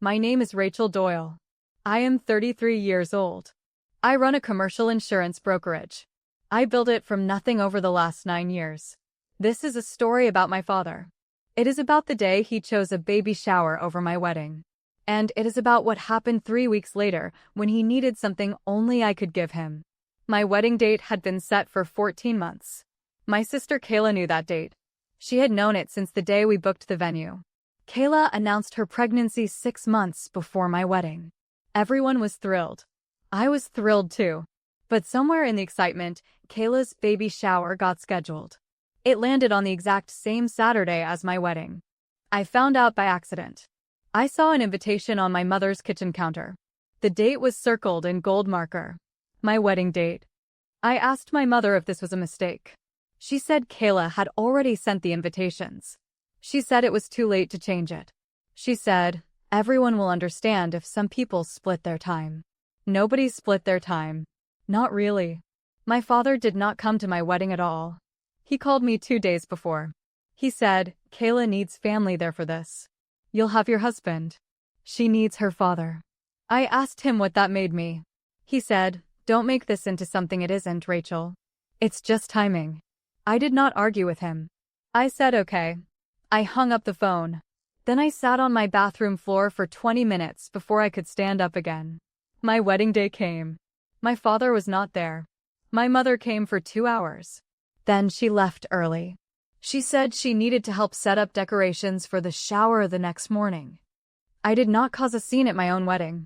My name is Rachel Doyle. I am 33 years old. I run a commercial insurance brokerage. I built it from nothing over the last 9 years. This is a story about my father. It is about the day he chose a baby shower over my wedding. And it is about what happened 3 weeks later when he needed something only I could give him. My wedding date had been set for 14 months. My sister Kayla knew that date. She had known it since the day we booked the venue. Kayla announced her pregnancy 6 months before my wedding. Everyone was thrilled. I was thrilled too. But somewhere in the excitement, Kayla's baby shower got scheduled. It landed on the exact same Saturday as my wedding. I found out by accident. I saw an invitation on my mother's kitchen counter. The date was circled in gold marker. My wedding date. I asked my mother if this was a mistake. She said Kayla had already sent the invitations. She said it was too late to change it. She said, everyone will understand if some people split their time. Nobody split their time. Not really. My father did not come to my wedding at all. He called me 2 days before. He said, Kayla needs family there for this. You'll have your husband. She needs her father. I asked him what that made me. He said, don't make this into something it isn't, Rachel. It's just timing. I did not argue with him. I said okay. I hung up the phone. Then I sat on my bathroom floor for 20 minutes before I could stand up again. My wedding day came. My father was not there. My mother came for 2 hours. Then she left early. She said she needed to help set up decorations for the shower the next morning. I did not cause a scene at my own wedding.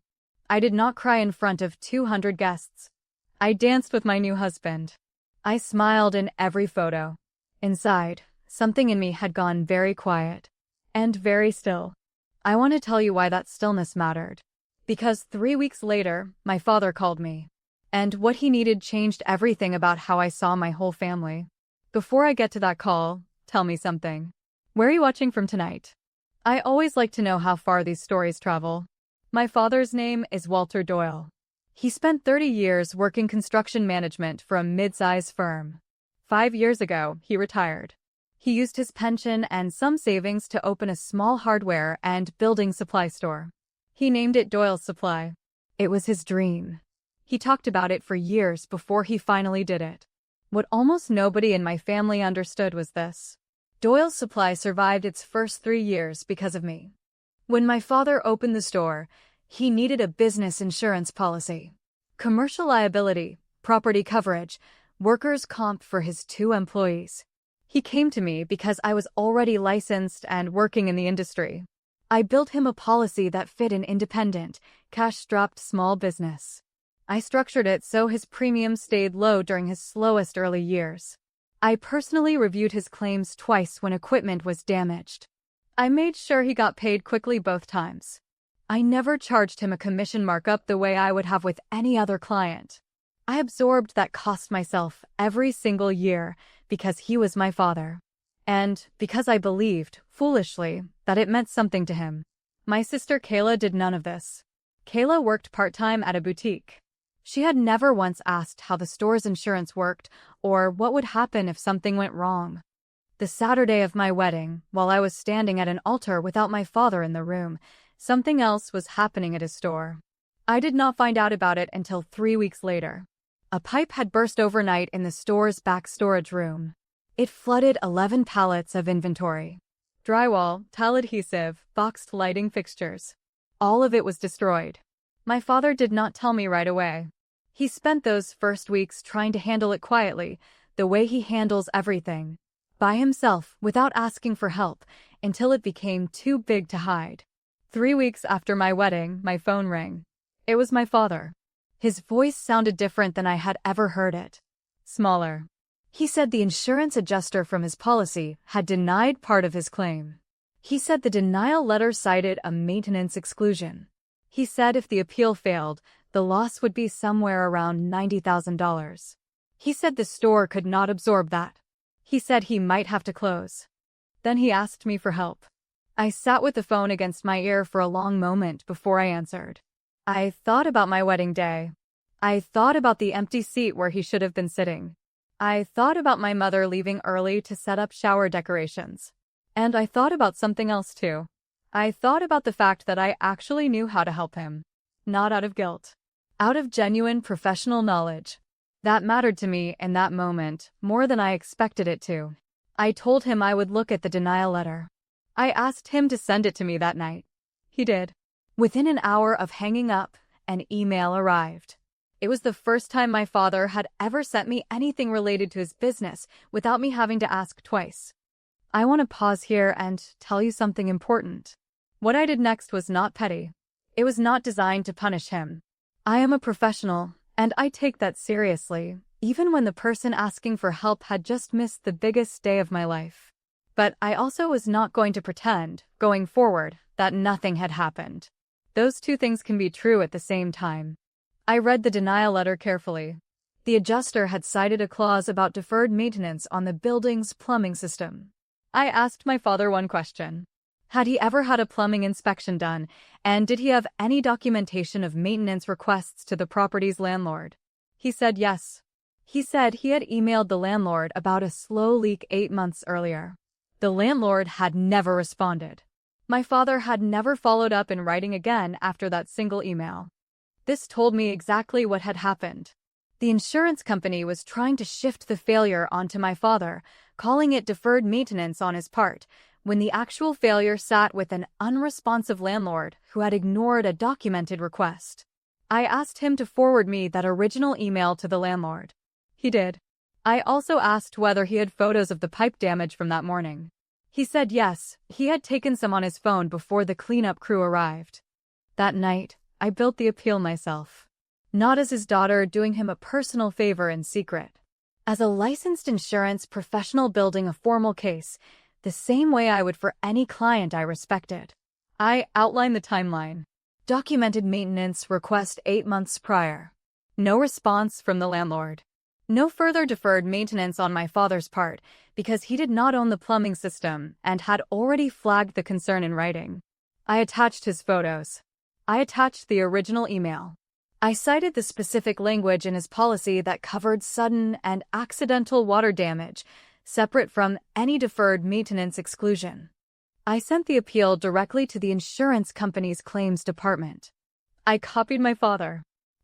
I did not cry in front of 200 guests. I danced with my new husband. I smiled in every photo. Inside, something in me had gone very quiet. And very still. I want to tell you why that stillness mattered. Because 3 weeks later, my father called me. And what he needed changed everything about how I saw my whole family. Before I get to that call, tell me something. Where are you watching from tonight? I always like to know how far these stories travel. My father's name is Walter Doyle. He spent 30 years working construction management for a mid-size firm. 5 years ago, he retired. He used his pension and some savings to open a small hardware and building supply store. He named it Doyle's Supply. It was his dream. He talked about it for years before he finally did it. What almost nobody in my family understood was this. Doyle's Supply survived its first 3 years because of me. When my father opened the store, he needed a business insurance policy. Commercial liability, property coverage, workers' comp for his 2 employees. He came to me because I was already licensed and working in the industry. I built him a policy that fit an independent, cash-strapped small business. I structured it so his premiums stayed low during his slowest early years. I personally reviewed his claims twice when equipment was damaged. I made sure he got paid quickly both times. I never charged him a commission markup the way I would have with any other client. I absorbed that cost myself every single year because he was my father. And because I believed, foolishly, that it meant something to him. My sister Kayla did none of this. Kayla worked part-time at a boutique. She had never once asked how the store's insurance worked or what would happen if something went wrong. The Saturday of my wedding, while I was standing at an altar without my father in the room, something else was happening at his store. I did not find out about it until 3 weeks later. A pipe had burst overnight in the store's back storage room. It flooded 11 pallets of inventory. Drywall, tile adhesive, boxed lighting fixtures. All of it was destroyed. My father did not tell me right away. He spent those first weeks trying to handle it quietly, the way he handles everything. By himself, without asking for help, until it became too big to hide. 3 weeks after my wedding, my phone rang. It was my father. His voice sounded different than I had ever heard it. Smaller. He said the insurance adjuster from his policy had denied part of his claim. He said the denial letter cited a maintenance exclusion. He said if the appeal failed, the loss would be somewhere around $90,000. He said the store could not absorb that. He said he might have to close. Then he asked me for help. I sat with the phone against my ear for a long moment before I answered. I thought about my wedding day. I thought about the empty seat where he should have been sitting. I thought about my mother leaving early to set up shower decorations. And I thought about something else too. I thought about the fact that I actually knew how to help him. Not out of guilt. Out of genuine professional knowledge. That mattered to me in that moment, more than I expected it to. I told him I would look at the denial letter. I asked him to send it to me that night. He did. Within an hour of hanging up, an email arrived. It was the first time my father had ever sent me anything related to his business without me having to ask twice. I want to pause here and tell you something important. What I did next was not petty. It was not designed to punish him. I am a professional, and I take that seriously, even when the person asking for help had just missed the biggest day of my life. But I also was not going to pretend, going forward, that nothing had happened. Those two things can be true at the same time. I read the denial letter carefully. The adjuster had cited a clause about deferred maintenance on the building's plumbing system. I asked my father one question. Had he ever had a plumbing inspection done, and did he have any documentation of maintenance requests to the property's landlord? He said yes. He said he had emailed the landlord about a slow leak 8 months earlier. The landlord had never responded. My father had never followed up in writing again after that single email. This told me exactly what had happened. The insurance company was trying to shift the failure onto my father, calling it deferred maintenance on his part, when the actual failure sat with an unresponsive landlord who had ignored a documented request. I asked him to forward me that original email to the landlord. He did. I also asked whether he had photos of the pipe damage from that morning. He said yes, he had taken some on his phone before the cleanup crew arrived. That night, I built the appeal myself. Not as his daughter doing him a personal favor in secret. As a licensed insurance professional building a formal case, the same way I would for any client I respected. I outlined the timeline. Documented maintenance request 8 months prior. No response from the landlord. No further deferred maintenance on my father's part, because he did not own the plumbing system and had already flagged the concern in writing. I attached his photos. I attached the original email. I cited the specific language in his policy that covered sudden and accidental water damage, separate from any deferred maintenance exclusion. I sent the appeal directly to the insurance company's claims department. I copied my father.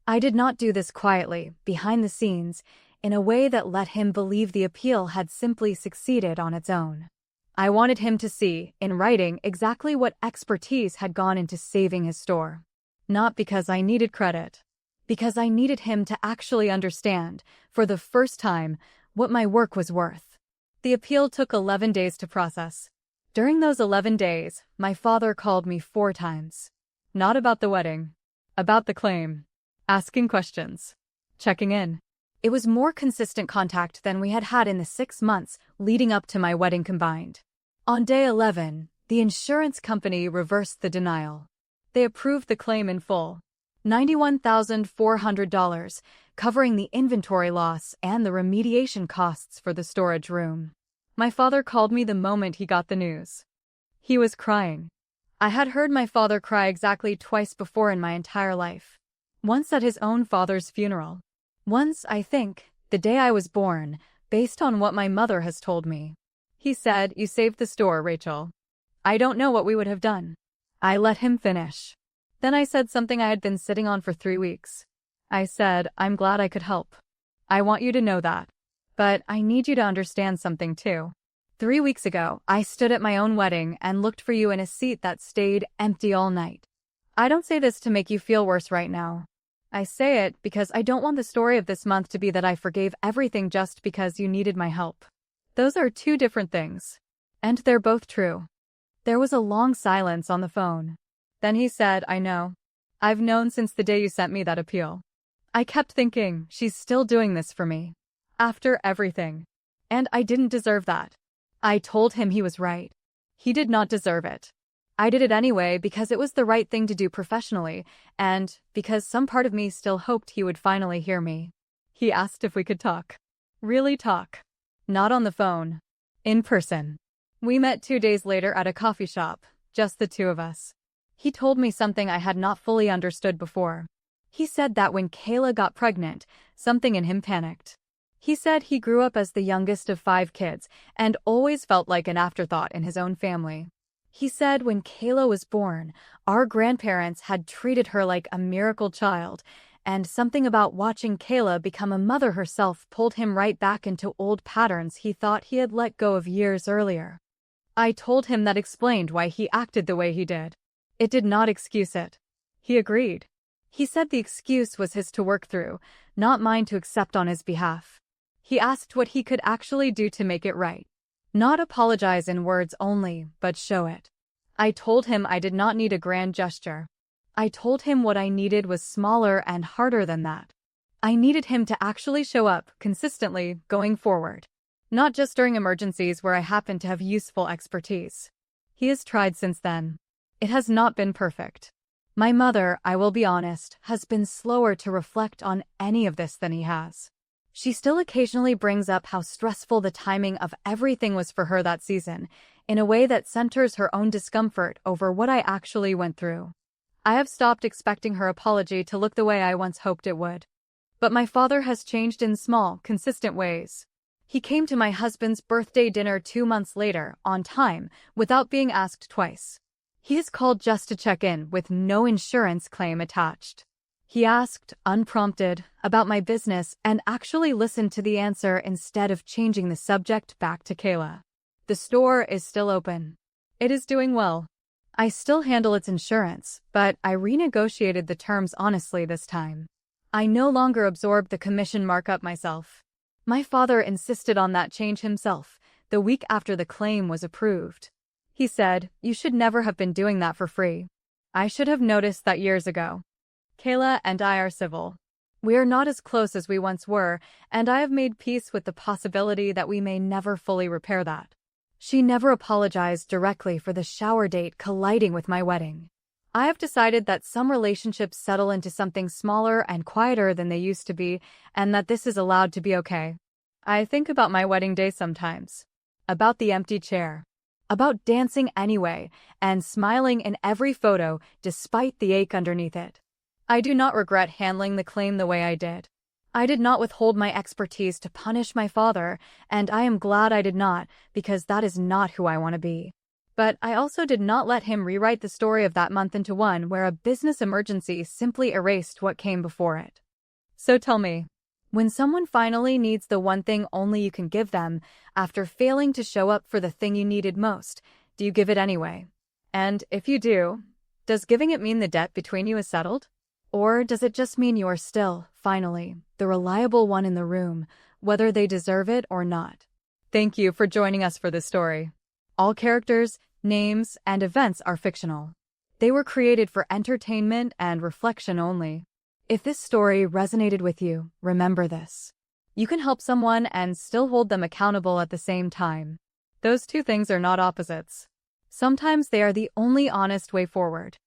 I did not do this quietly, behind the scenes, in a way that let him believe the appeal had simply succeeded on its own. I wanted him to see, in writing, exactly what expertise had gone into saving his store. Not because I needed credit. Because I needed him to actually understand, for the first time, what my work was worth. The appeal took 11 days to process. During those 11 days, my father called me 4 times. Not about the wedding. About the claim. Asking questions. Checking in. It was more consistent contact than we had had in the 6 months leading up to my wedding combined. On day 11, the insurance company reversed the denial. They approved the claim in full. $91,400, covering the inventory loss and the remediation costs for the storage room. My father called me the moment he got the news. He was crying. I had heard my father cry exactly twice before in my entire life. Once at his own father's funeral. Once, I think, the day I was born, based on what my mother has told me. He said, "You saved the store, Rachel." I don't know what we would have done. I let him finish. Then I said something I had been sitting on for 3 weeks. I said, "I'm glad I could help. I want you to know that. But I need you to understand something too. 3 weeks ago, I stood at my own wedding and looked for you in a seat that stayed empty all night. I don't say this to make you feel worse right now. I say it because I don't want the story of this month to be that I forgave everything just because you needed my help. Those are 2 different things. And they're both true." There was a long silence on the phone. Then he said, "I know. I've known since the day you sent me that appeal." I kept thinking, she's still doing this for me. After everything. And I didn't deserve that. I told him he was right. He did not deserve it. I did it anyway because it was the right thing to do professionally, and because some part of me still hoped he would finally hear me. He asked if we could talk. Really talk. Not on the phone. In person. We met 2 days later at a coffee shop, just the 2 of us. He told me something I had not fully understood before. He said that when Kayla got pregnant, something in him panicked. He said he grew up as the youngest of 5 kids and always felt like an afterthought in his own family. He said when Kayla was born, our grandparents had treated her like a miracle child, and something about watching Kayla become a mother herself pulled him right back into old patterns he thought he had let go of years earlier. I told him that explained why he acted the way he did. It did not excuse it. He agreed. He said the excuse was his to work through, not mine to accept on his behalf. He asked what he could actually do to make it right. Not apologize in words only, but show it. I told him I did not need a grand gesture. I told him what I needed was smaller and harder than that. I needed him to actually show up consistently going forward. Not just during emergencies where I happen to have useful expertise. He has tried since then. It has not been perfect. My mother, I will be honest, has been slower to reflect on any of this than he has. She still occasionally brings up how stressful the timing of everything was for her that season, in a way that centers her own discomfort over what I actually went through. I have stopped expecting her apology to look the way I once hoped it would. But my father has changed in small, consistent ways. He came to my husband's birthday dinner 2 months later, on time, without being asked twice. He has called just to check in, with no insurance claim attached. He asked, unprompted, about my business and actually listened to the answer instead of changing the subject back to Kayla. The store is still open. It is doing well. I still handle its insurance, but I renegotiated the terms honestly this time. I no longer absorb the commission markup myself. My father insisted on that change himself, the week after the claim was approved. He said, "You should never have been doing that for free. I should have noticed that years ago." Kayla and I are civil. We are not as close as we once were, and I have made peace with the possibility that we may never fully repair that. She never apologized directly for the shower date colliding with my wedding. I have decided that some relationships settle into something smaller and quieter than they used to be, and that this is allowed to be okay. I think about my wedding day sometimes. About the empty chair. About dancing anyway, and smiling in every photo despite the ache underneath it. I do not regret handling the claim the way I did. I did not withhold my expertise to punish my father, and I am glad I did not, because that is not who I want to be. But I also did not let him rewrite the story of that month into one where a business emergency simply erased what came before it. So tell me, when someone finally needs the one thing only you can give them, after failing to show up for the thing you needed most, do you give it anyway? And if you do, does giving it mean the debt between you is settled? Or does it just mean you are still, finally, the reliable one in the room, whether they deserve it or not? Thank you for joining us for this story. All characters, names, and events are fictional. They were created for entertainment and reflection only. If this story resonated with you, remember this. You can help someone and still hold them accountable at the same time. Those two things are not opposites. Sometimes they are the only honest way forward.